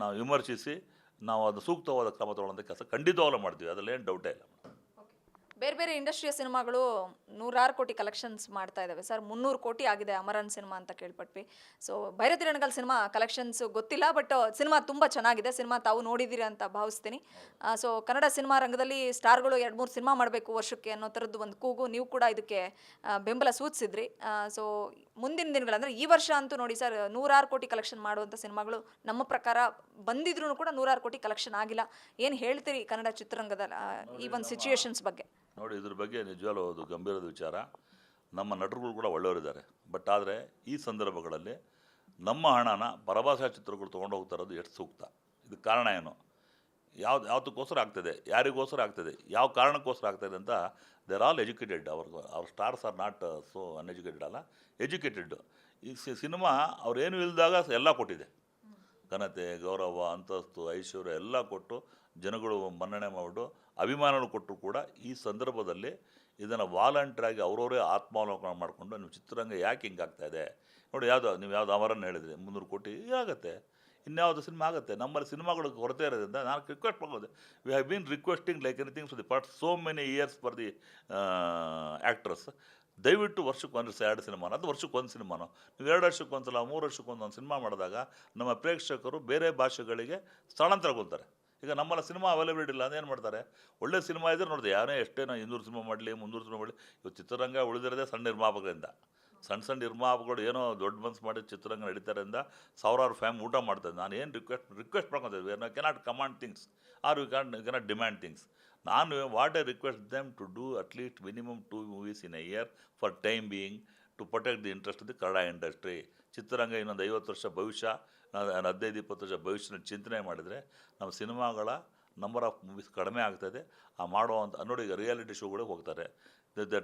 Speaker 1: ನಾವು ವಿಮರ್ಶಿಸಿ ನಾವು ಅದು ಸೂಕ್ತವಾದ ಕ್ರಮ ತೊಗೊಳ್ಳೋಂಥ ಕೆಲಸ ಖಂಡಿತವಾಗ್ಲೂ ಮಾಡ್ತೀವಿ, ಅದರಲ್ಲಿ ಏನು ಡೌಟೇ ಇಲ್ಲ.
Speaker 2: ಬೇರೆ ಬೇರೆ ಇಂಡಸ್ಟ್ರಿಯ ಸಿನಿಮಾಗಳು 100 ಕೋಟಿ ಕಲೆಕ್ಷನ್ಸ್ ಮಾಡ್ತಾ ಇದ್ದಾವೆ ಸರ್. 300 ಕೋಟಿ ಆಗಿದೆ ಅಮರನ್ ಸಿನಿಮಾ ಅಂತ ಕೇಳ್ಪಟ್ವಿ. So Bhairathi Ranagal cinema collections ಗೊತ್ತಿಲ್ಲ, ಬಟ್ ಸಿನಿಮಾ ತುಂಬ ಚೆನ್ನಾಗಿದೆ. ಸಿನಿಮಾ ತಾವು ನೋಡಿದ್ದೀರಿ ಅಂತ ಭಾವಿಸ್ತೀನಿ. ಸೊ ಕನ್ನಡ ಸಿನಿಮಾ ರಂಗದಲ್ಲಿ ಸ್ಟಾರ್ಗಳು 2-3 ಸಿನಿಮಾ ಮಾಡಬೇಕು ವರ್ಷಕ್ಕೆ ಅನ್ನೋ ಥರದ್ದು ಒಂದು ಕೂಗು, ನೀವು ಕೂಡ ಇದಕ್ಕೆ ಬೆಂಬಲ ಸೂಚಿಸಿದ್ರಿ. ಸೊ ಮುಂದಿನ ದಿನಗಳಂದರೆ ಈ ವರ್ಷ ಅಂತೂ ನೋಡಿ ಸರ್, 100 ಕೋಟಿ ಕಲೆಕ್ಷನ್ ಮಾಡುವಂಥ ಸಿನಿಮಾಗಳು ನಮ್ಮ ಪ್ರಕಾರ ಬಂದಿದ್ರೂ ಕೂಡ 100 ಕೋಟಿ ಕಲೆಕ್ಷನ್ ಆಗಿಲ್ಲ. ಏನು ಹೇಳ್ತೀರಿ ಕನ್ನಡ ಚಿತ್ರರಂಗದ ಈ ಒಂದು ಸಿಚುವೇಶನ್ಸ್ ಬಗ್ಗೆ?
Speaker 1: ನೋಡಿ, ಇದ್ರ ಬಗ್ಗೆ ನಿಜವಾಗ್ಲೂ ಅದು ಗಂಭೀರದ ವಿಚಾರ. ನಮ್ಮ ನಟರುಗಳು ಕೂಡ ಒಳ್ಳೆಯವರಿದ್ದಾರೆ, ಬಟ್ ಆದರೆ ಈ ಸಂದರ್ಭಗಳಲ್ಲಿ ನಮ್ಮ ಹಣನ ಪರಭಾಷಾ ಚಿತ್ರಗಳು ತೊಗೊಂಡು ಹೋಗ್ತಾ ಇರೋದು ಎಷ್ಟು ಸೂಕ್ತ? ಇದಕ್ಕೆ ಕಾರಣ ಏನು? ಯಾವುದಕ್ಕೋಸ್ಕರ ಆಗ್ತದೆ, ಯಾರಿಗೋಸ್ಕರ ಆಗ್ತದೆ, ಯಾವ ಕಾರಣಕ್ಕೋಸ್ಕರ ಆಗ್ತಾಯಿದೆ ಅಂತ ದೇರ್ ಆಲ್ ಎಜುಕೇಟೆಡ್. ಅವ್ರ stars are not so uneducated ಅಲ್ಲ, ಎಜುಕೇಟೆಡ್. ಈ ಸಿನಿಮಾ ಅವ್ರೇನು ಇಲ್ದಾಗ ಎಲ್ಲ ಕೊಟ್ಟಿದೆ, ಘನತೆ, ಗೌರವ, ಅಂತಸ್ತು, ಐಶ್ವರ್ಯ ಎಲ್ಲ ಕೊಟ್ಟು ಜನಗಳು ಮನ್ನಣೆ ಮಾಡಿಬಿಟ್ಟು ಅಭಿಮಾನಗಳು ಕೊಟ್ಟರು ಕೂಡ ಈ ಸಂದರ್ಭದಲ್ಲಿ ಇದನ್ನು ವಾಲಂಟ್ರಾಗಿ ಅವರವರೇ ಆತ್ಮಾವಲೋಕನ ಮಾಡಿಕೊಂಡು ನಿಮ್ಮ ಚಿತ್ರರಂಗ ಯಾಕೆ ಹಿಂಗಾಗ್ತಾಯಿದೆ ನೋಡಿ. ನೀವು ಯಾವುದು ಅಮರನ್ನು ಹೇಳಿದ್ರಿ 300 ಕೋಟಿ ಆಗುತ್ತೆ, ಇನ್ಯಾವುದು ಸಿನಿಮಾ ಆಗುತ್ತೆ. ನಮ್ಮಲ್ಲಿ ಸಿನಿಮಾಗಳು ಕೊರತೆ ಇರೋದ್ರಿಂದ ನಾನು ರಿಕ್ವೆಸ್ಟ್ ಮಾಡೋದು, we have been requesting like anything for the part so many years for the actress. ದಯವಿಟ್ಟು ವರ್ಷಕ್ಕೆ 2 ಸಿನಿಮಾನ, ಅದು ವರ್ಷಕ್ಕೆ 1 ಸಿನಿಮಾನೋ, ನೀವು 2 ವರ್ಷಕ್ಕೊಂದ್ಸಲ 3 ವರ್ಷಕ್ಕೊಂದು ಸಿನಿಮಾ ಮಾಡಿದಾಗ ನಮ್ಮ ಪ್ರೇಕ್ಷಕರು ಬೇರೆ ಭಾಷೆಗಳಿಗೆ ಸ್ಥಳಾಂತರಗೊಳ್ತಾರೆ. ಈಗ ನಮ್ಮಲ್ಲಿ ಸಿನಿಮಾ ಅವೈಲೇಬಿಲಿಟಿ ಇಲ್ಲ, ಅದೇನು ಮಾಡ್ತಾರೆ? ಒಳ್ಳೆ ಸಿನಿಮಾ ಇದ್ರೆ ನೋಡಿದೆ, ಯಾರೇ ಎಷ್ಟೇ 200 ಸಿನಿಮಾ ಮಾಡಲಿ 300 ಸಿನಿಮಾ ಮಾಡಲಿ, ಇವತ್ತು ಚಿತ್ರರಂಗ ಉಳಿದಿರೋದೇ ಸಣ್ಣ ನಿರ್ಮಾಪಕರಿಂದ. ಸಣ್ಣ ನಿರ್ಮಾಪಕರು ಏನೋ ದೊಡ್ಡ ಮನ್ಸು ಮಾಡಿ ಚಿತ್ರರಂಗ ನಡೀತಾರಿಂದ ಸಾವಿರಾರು ಊಟ ಮಾಡ್ತಾರೆ. ನಾನು ಏನು ರಿಕ್ವೆಸ್ಟ್ ಮಾಡ್ಕೊತಿದ್ವಿ, ನಾವು cannot command things or we cannot demand things. ನಾನು what I request them to do at least minimum 2 movies in a year for time being to protect the interest of the Kannada industry. ಚಿತ್ರರಂಗ ಇನ್ನೊಂದು 50 ವರ್ಷ ಭವಿಷ್ಯ, 15-20 ವರ್ಷ ಭವಿಷ್ಯನ ಚಿಂತನೆ ಮಾಡಿದರೆ ನಮ್ಮ ಸಿನಿಮಾಗಳ ನಂಬರ್ ಆಫ್ ಮೂವೀಸ್ ಕಡಿಮೆ ಆಗ್ತಾಯಿದೆ. ಮಾಡುವಂಥ ನೋಡಿ, ಈಗ ರಿಯಾಲಿಟಿ ಶೋಗಳಿಗೆ ಹೋಗ್ತಾರೆ, the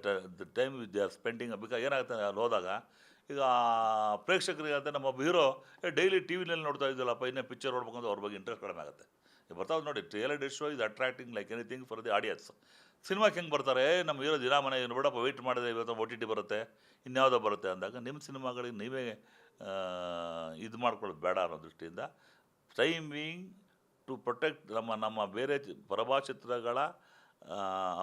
Speaker 1: time they are spending. Because ಏನಾಗುತ್ತೆ ಅಲ್ಲಿ ಹೋದಾಗ, ಈಗ ಪ್ರೇಕ್ಷಕರಿಗೆ ಅಂತ ನಮ್ಮ ಹೀರೋ ಡೈಲಿ ಟಿ ವಿನಲ್ಲಿ ನೋಡ್ತಾ ಇದ್ದಲ್ಲಪ್ಪ, ಇನ್ನೇ ಪಿಕ್ಚರ್ ನೋಡ್ಬೇಕು ಅಂತ ಅವ್ರ ಬಗ್ಗೆ ಇಂಟ್ರೆಸ್ಟ್ ಕಡಿಮೆ ಆಗುತ್ತೆ. ಬರ್ತಾವೆ ನೋಡಿ, reality show is attracting like anything for the audience. ಸಿನಿಮಾಕ್ಕೆ ಹೆಂಗೆ ಬರ್ತಾರೆ, ನಮ್ಮ ಹೀರೋ ದಿನ ಮನೆ ಬಿಡಪ್ಪ ವೆಯ್ಟ್ ಮಾಡಿದೆ, ಇವತ್ತು OTT ಬರುತ್ತೆ, ಇನ್ಯಾವುದೋ ಬರುತ್ತೆ ಅಂದಾಗ ನಿಮ್ಮ ಸಿನಿಮಾಗಳಿಗೆ ನೀವೇ ಇದು ಮಾಡ್ಕೊಳ್ಳೋದು ಬೇಡ ಅನ್ನೋ ದೃಷ್ಟಿಯಿಂದ ಟೈಮ್ ಬೀಯಿಂಗ್ ಟು ಪ್ರೊಟೆಕ್ಟ್ ನಮ್ಮ ಬೇರೆ ಪರಭಾಷಿತ್ರಗಳ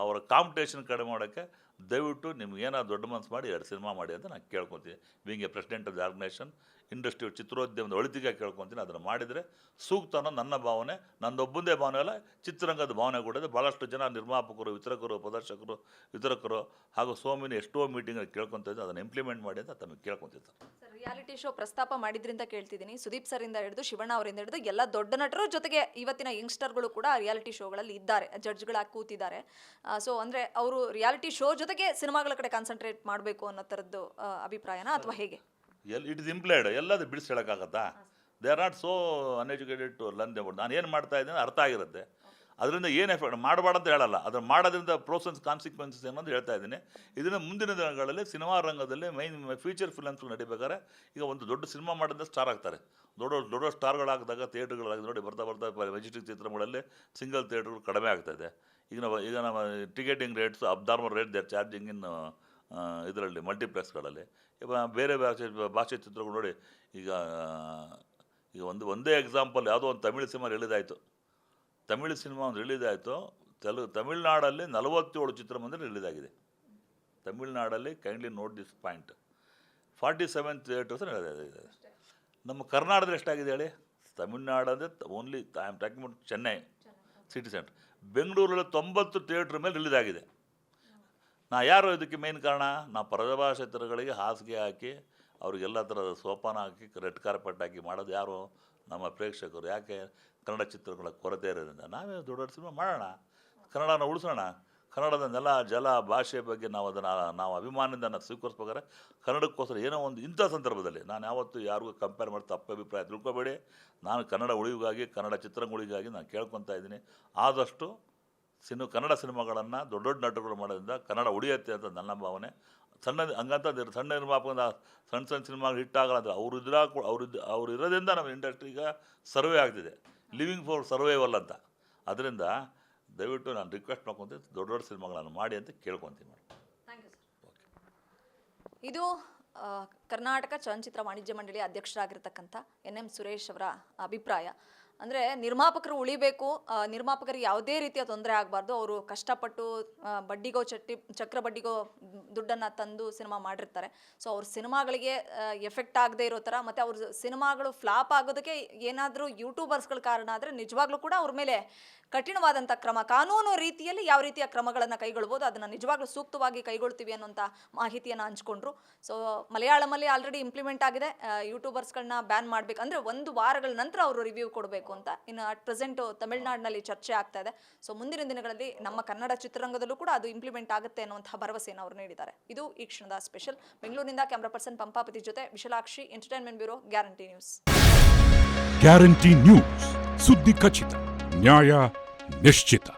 Speaker 1: ಅವರ ಕಾಂಪಿಟೇಷನ್ ಕಡಿಮೆ ಮಾಡೋಕ್ಕೆ ದಯವಿಟ್ಟು ನಿಮ್ಗೆ ಏನಾದ್ರು ದೊಡ್ಡ ಮನಸ್ಸು ಮಾಡಿ 2 ಸಿನಿಮಾ ಮಾಡಿ ಅಂತ ನಾನು ಕೇಳ್ಕೊತೀನಿ. Being a president of the organisation, industry ಚಿತ್ರೋದ್ಯಮದ ಒಳಿತಿಗೆ ಕೇಳ್ಕೊತೀನಿ. ಅದನ್ನು ಮಾಡಿದರೆ ಸೂಕ್ತ ಅನ್ನೋ ನನ್ನ ಭಾವನೆ, ನಂದೊಬ್ಬಂದೇ ಭಾವನೆ ಅಲ್ಲ, ಚಿತ್ರರಂಗದ ಭಾವನೆ ಕೂಡ ಇದೆ. ಭಾಳಷ್ಟು ಜನ ನಿರ್ಮಾಪಕರು, ವಿತರಕರು, ಪ್ರದರ್ಶಕರು, ವಿತರಕರು ಹಾಗೂ ಸೋಮಿನಿ ಎಷ್ಟೋ ಮೀಟಿಂಗಲ್ಲಿ ಕೇಳ್ಕೊತಿದ್ದೆ, ಅದನ್ನು ಇಂಪ್ಲಿಮೆಂಟ್ ಮಾಡಿ ಅಂತ ತಮಗೆ ಕೇಳ್ಕೊತಿದ್ದೆ.
Speaker 2: ಸರ್, ರಿಯಾಲಿಟಿ ಶೋ ಪ್ರಸ್ತಾಪ ಮಾಡಿದ್ರಿಂದ ಕೇಳ್ತಿದ್ದೀನಿ. ಸುದೀಪ್ ಸರಿಂದ ಹಿಡಿದು ಶಿವಣ್ಣ ಅವರಿಂದ ಹಿಡಿದು ಎಲ್ಲ ದೊಡ್ಡ ನಟರು ಜೊತೆಗೆ ಇವತ್ತಿನ ಯಂಗ್ಸ್ಟರ್ಗಳು ಕೂಡ ರಿಯಾಲಿಟಿ ಶೋಗಳಲ್ಲಿ ಇದ್ದಾರೆ, ಜಡ್ಜ್ಗಳಾಗಿ ಕೂತಿದ್ದಾರೆ. ಸೊ ಅಂದರೆ ಅವರು ರಿಯಾಲಿಟಿ ಶೋ ಜೊತೆಗೆ ಸಿನಿಮಾಗಳ ಕಡೆ ಕಾನ್ಸಂಟ್ರೇಟ್ ಮಾಡಬೇಕು ಅನ್ನೋ ಥರದ್ದು ಅಭಿಪ್ರಾಯನ ಅಥವಾ ಹೇಗೆ?
Speaker 1: ಇಟ್ ಇಸ್ ಇಂಪ್ಲೈಡ್, ಎಲ್ಲದು ಬಿಡಿಸಿ ಹೇಳೋಕ್ಕಾಗತ್ತಾ? They are not so uneducated to learn about. ನಾನು ಏನು ಮಾಡ್ತಾ ಇದ್ದೀನಿ ಅರ್ಥ ಆಗಿರುತ್ತೆ. ಅದರಿಂದ ಏನು ಎಫೆಕ್ಟ್ ಮಾಡಬಾರ್ದು ಅಂತ ಹೇಳಲ್ಲ, ಅದನ್ನು ಮಾಡೋದ್ರಿಂದ ಪ್ರೋಸೆಸ್ ಕಾನ್ಸಿಕ್ವೆನ್ಸಸ್ ಏನಂತ ಹೇಳ್ತಾ ಇದ್ದೀನಿ. ಇದನ್ನು ಮುಂದಿನ ದಿನಗಳಲ್ಲಿ ಸಿನಿಮಾ ರಂಗದಲ್ಲಿ ಮೈನ್ ಫ್ಯೂಚರ್ ಫಿಲಮ್ಸ್ಗಳು ನಡಿಬೇಕಾದ್ರೆ ಈಗ ಒಂದು ದೊಡ್ಡ ಸಿನಿಮಾ ಮಾಡಿದ್ರೆ ಸ್ಟಾರ್ ಆಗ್ತಾರೆ, ದೊಡ್ಡ ಸ್ಟಾರ್ಗಳಾಗಿದಾಗ ಥಿಯೇಟ್ರ್ಗಳಾಗಿ ನೋಡಿ ಬರ್ತಾ ಮೆಜೆಸ್ಟಿಕ್ ಚಿತ್ರಗಳಲ್ಲಿ ಸಿಂಗಲ್ ಥಿಯೇಟ್ರ್ಗಳು ಕಡಿಮೆ ಆಗ್ತಾಯಿದೆ. ಈಗ ನಮ್ಮ ticketing rates abnormal rate they are charging in ಇದರಲ್ಲಿ ಮಲ್ಟಿಪ್ಲೆಕ್ಸ್ಗಳಲ್ಲಿ. ಬೇರೆ ಭಾಷೆ ಚಿತ್ರಗಳು ನೋಡಿ, ಈಗ ಒಂದೇ ಎಕ್ಸಾಂಪಲ್, ಯಾವುದೋ ಒಂದು ತಮಿಳು ಸಿನಿಮಾ ರಿಲೀಸ್ ಆಯಿತು, ತಮಿಳ್ನಾಡಲ್ಲಿ 47 ಚಿತ್ರಮಂದಿರ ರಿಲೀಸ್ ಆಗಿದೆ. ತಮಿಳ್ನಾಡಲ್ಲಿ kindly note this point, 47 theatres ಇದೆ. ನಮ್ಮ ಕರ್ನಾಟಕದಲ್ಲಿ ಎಷ್ಟಾಗಿದೆ ಹೇಳಿ? ತಮಿಳ್ನಾಡಂದರೆ only I am talking about Chennai city centre. ಬೆಂಗಳೂರಲ್ಲಿ 90 ಥಿಯೇಟ್ರ್ ಮೇಲೆ ರಿಲೀಸ್ ಆಗಿದೆ. ಯಾರು ಇದಕ್ಕೆ ಮೇನ್ ಕಾರಣ? ನಾವು ಪರಭಾಷೆ ಚಿತ್ರಗಳಿಗೆ ಹಾಸಿಗೆ ಹಾಕಿ ಅವ್ರಿಗೆಲ್ಲ ಥರದ ಸೋಪಾನ ಹಾಕಿ ರೆಡ್ ಕಾರ್ಪೆಟ್ ಹಾಕಿ ಮಾಡೋದು ಯಾರು? ನಮ್ಮ ಪ್ರೇಕ್ಷಕರು. ಯಾಕೆ? ಕನ್ನಡ ಚಿತ್ರಗಳ ಕೊರತೆ ಇರೋದ್ರಿಂದ. ನಾವೇ ದೊಡ್ಡ ಸಿನಿಮಾ ಮಾಡೋಣ, ಕನ್ನಡನ ಉಳಿಸೋಣ, ಕನ್ನಡದ ನೆಲ ಜಲ ಭಾಷೆ ಬಗ್ಗೆ ನಾವು ಅಭಿಮಾನದಿಂದ ಸ್ವೀಕರಿಸ್ಬೇಕಾದ್ರೆ ಕನ್ನಡಕ್ಕೋಸ್ಕರ ಏನೋ ಒಂದು ಇಂಥ ಸಂದರ್ಭದಲ್ಲಿ ನಾನು ಯಾವತ್ತೂ ಯಾರಿಗೂ ಕಂಪೇರ್ ಮಾಡಿ ತಪ್ಪು ಅಭಿಪ್ರಾಯ ತಿಳ್ಕೊಬೇಡಿ. ನಾನು ಕನ್ನಡ ಉಳಿವಿಗಾಗಿ, ಕನ್ನಡ ಚಿತ್ರಗಳಿಗಾಗಿ ನಾನು ಕೇಳ್ಕೊತಾ ಇದ್ದೀನಿ. ಆದಷ್ಟು ಕನ್ನಡ ಸಿನಿಮಾಗಳನ್ನು ದೊಡ್ಡ ನಟರುಗಳು ಮಾಡೋದ್ರಿಂದ ಕನ್ನಡ ಉಳಿಯುತ್ತೆ ಅಂತ ನನ್ನ ಭಾವನೆ. ಸಣ್ಣ ನಿರ್ಮಾಪಕನ ಸಣ್ಣ ಸಿನಿಮಾಗಳು ಹಿಟ್ಟಾಗಲ್ಲ ಅಂದರೆ ಅವ್ರು ಇರೋದ್ರಿಂದ ನಮ್ಮ ಇಂಡಸ್ಟ್ರಿ ಈಗ ಸರ್ವೇ ಆಗ್ತಿದೆ, ಲಿವಿಂಗ್ ಫಾರ್ ಸರ್ವೈವಲ್ ಅಂತ. ಅದರಿಂದ ದಯವಿಟ್ಟು ನಾನು ರಿಕ್ವೆಸ್ಟ್ ಮಾಡ್ಕೊತೀನಿ, ದೊಡ್ಡ ಸಿನಿಮಾಗಳನ್ನು ಮಾಡಿ ಅಂತ ಕೇಳ್ಕೊತೀನಿ.
Speaker 2: ಇದು ಕರ್ನಾಟಕ ಚಲನಚಿತ್ರ ವಾಣಿಜ್ಯ ಮಂಡಳಿ ಅಧ್ಯಕ್ಷರಾಗಿರ್ತಕ್ಕಂಥ NM ಸುರೇಶ್ ಅವರ ಅಭಿಪ್ರಾಯ. ಅಂದರೆ ನಿರ್ಮಾಪಕರು ಉಳಿಬೇಕು, ನಿರ್ಮಾಪಕರಿಗೆ ಯಾವುದೇ ರೀತಿಯ ತೊಂದರೆ ಆಗಬಾರ್ದು. ಅವರು ಕಷ್ಟಪಟ್ಟು ಚಕ್ರ ಬಡ್ಡಿಗೋ ದುಡ್ಡನ್ನು ತಂದು ಸಿನಿಮಾ ಮಾಡಿರ್ತಾರೆ. ಸೊ ಅವ್ರ ಸಿನಿಮಾಗಳಿಗೆ ಎಫೆಕ್ಟ್ ಆಗದೆ ಇರೋ ಥರ, ಮತ್ತು ಅವ್ರ ಸಿನಿಮಾಗಳು ಫ್ಲಾಪ್ ಆಗೋದಕ್ಕೆ ಏನಾದರೂ ಯೂಟ್ಯೂಬರ್ಸ್ಗಳ ಕಾರಣ ಆದರೆ ನಿಜವಾಗ್ಲೂ ಕೂಡ ಅವ್ರ ಮೇಲೆ ಕಠಿಣವಾದಂಥ ಕ್ರಮ, ಕಾನೂನು ರೀತಿಯಲ್ಲಿ ಯಾವ ರೀತಿಯ ಕ್ರಮಗಳನ್ನು ಕೈಗೊಳ್ಬೋದು ಅದನ್ನು ನಿಜವಾಗ್ಲೂ ಸೂಕ್ತವಾಗಿ ಕೈಗೊಳ್ತೀವಿ ಅನ್ನೋಂಥ ಮಾಹಿತಿಯನ್ನು ಹಂಚ್ಕೊಂಡ್ರು. ಸೊ ಮಲಯಾಳಮಲ್ಲಿ ಆಲ್ರೆಡಿ ಇಂಪ್ಲಿಮೆಂಟ್ ಆಗಿದೆ, ಯೂಟ್ಯೂಬರ್ಸ್ಗಳನ್ನ ಬ್ಯಾನ್ ಮಾಡಬೇಕು ಅಂದರೆ 1 ವಾರಗಳ ನಂತರ ಅವರು ರಿವ್ಯೂ ಕೊಡಬೇಕು ಅಂತ. ಇನ್ನು ಅಟ್ ಪ್ರೆಸೆಂಟು ತಮಿಳ್ನಾಡಿನಲ್ಲಿ ಚರ್ಚೆ ಆಗ್ತಾ ಇದೆ. ಸೊ ಮುಂದಿನ ದಿನಗಳಲ್ಲಿ ನಮ್ಮ ಕನ್ನಡ ಚಿತ್ರರಂಗದಲ್ಲೂ ಕೂಡ ಅದು ಇಂಪ್ಲಿಮೆಂಟ್ ಆಗುತ್ತೆ ಅನ್ನುವಂಥ ಭರವಸೆಯನ್ನು ಅವರು ನೀಡಿದ್ದಾರೆ. ಇದು ಈ ಕ್ಷಣದ ಸ್ಪೆಷಲ್. ಬೆಂಗಳೂರಿನಿಂದ ಕ್ಯಾಮ್ರಾ ಪರ್ಸನ್ ಪಂಪಾಪತಿ ಜೊತೆ Vishalakshi, entertainment bureau, guarantee news.
Speaker 3: Guarantee news, ಸುದ್ದಿ ಖಚಿತ, ನ್ಯಾಯ ನಿಶ್ಚಿತ.